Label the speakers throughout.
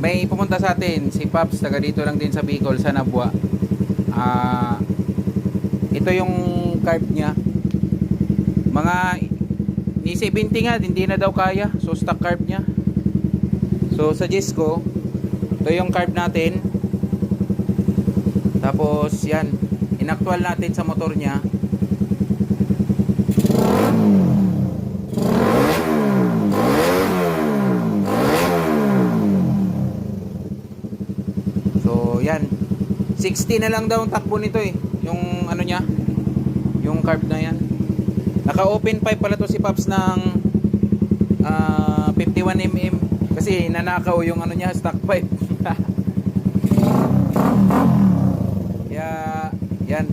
Speaker 1: may pumunta sa atin si Paps, taga dito lang din sa Bicol, sa Nabwa. Ito yung carb niya. Mga ni 70 nga, hindi na daw kaya. So stock carb niya. So suggest ko, ito yung carb natin. Tapos yan, inaktual natin sa motor niya. So yan, 60 na lang daw ang takbo nito eh. Yung ano niya, yung carb na yan. Naka open pipe pala to si Paps ng 51mm. Kasi nanakaw yung ano niya, stock pipe. Kaya yan,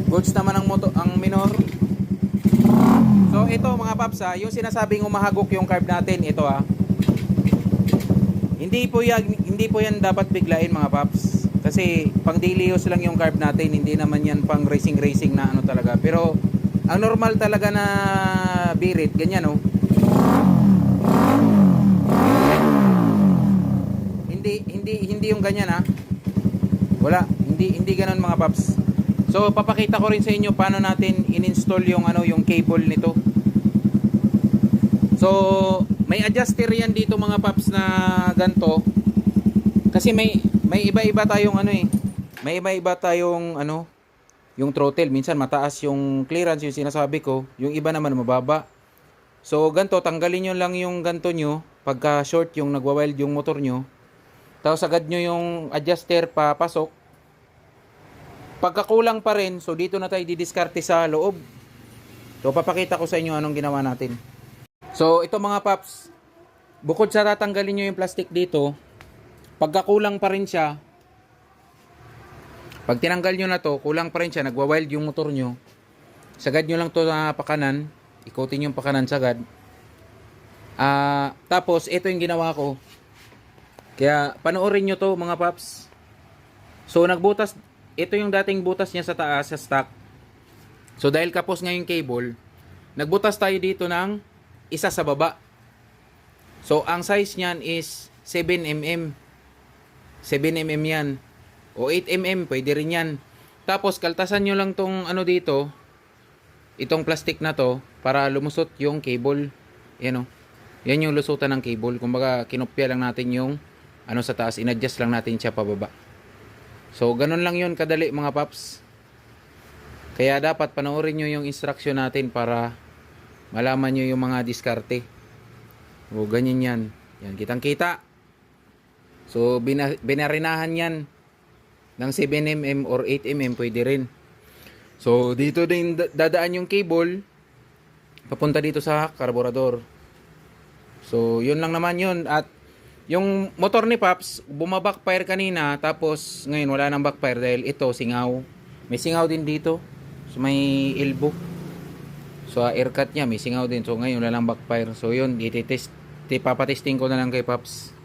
Speaker 1: goods naman ang moto, ang minor. So ito mga Paps yung sinasabing umahagok yung carb natin, ito hindi po yan dapat biglain mga Paps. Kasi pang daily use lang yung carb natin, hindi naman yan pang racing na ano talaga. Pero ang normal talaga na birit, ganyan Hindi yung ganyan Wala, hindi ganoon mga Paps. So papakita ko rin sa inyo paano natin in-install yung yung cable nito. So may adjuster yan dito mga Paps na ganto. Kasi may iba-iba tayong may iba-iba tayong yung throttle. Minsan mataas yung clearance, yung sinasabi ko, yung iba naman mababa. So ganto, tanggalin nyo lang yung ganto nyo pagka short yung nagwa-wild yung motor nyo. Tapos agad nyo yung adjuster papasok. Pagka kulang pa rin, so dito na tayo didiskarte sa loob. So papakita ko sa inyo anong ginawa natin. So ito mga Paps, bukod sa tatanggalin nyo yung plastic dito, pagka kulang pa rin siya, pag tinanggal nyo na to, kulang pa rin siya, nagwa-wild yung motor nyo, sagad nyo lang to na pakanan, ikotin yung pakanan sagad. Tapos ito yung ginawa ko. Kaya panoorin nyo to mga Paps. So nagbutas, ito yung dating butas niya sa taas, sa stock. So dahil kapos nga yung cable, nagbutas tayo dito ng isa sa baba. So ang size niyan is 7mm. 7mm yan. O 8mm, pwede rin yan. Tapos kaltasan nyo lang tong dito, itong plastic na to, para lumusot yung cable. Yan yan yung lusutan ng cable. Kumbaga kinopya lang natin yung sa taas, inadjust lang natin siya pababa. So ganun lang yun kadali mga Paps. Kaya dapat panoorin nyo yung instruction natin para malaman nyo yung mga diskarte. O ganyan yan. Yan, kitang kita. So binarinahan yan ng 7mm or 8mm, pwede rin. So dito din dadaan yung cable papunta dito sa karburador. So yun lang naman yun. At yung motor ni Paps, bumabackfire kanina, tapos ngayon wala nang backfire dahil ito singaw. May singaw din dito. So may elbow. So air cut niya, may singaw din. So ngayon wala nang backfire. So yun, papatesting ko na lang kay Paps.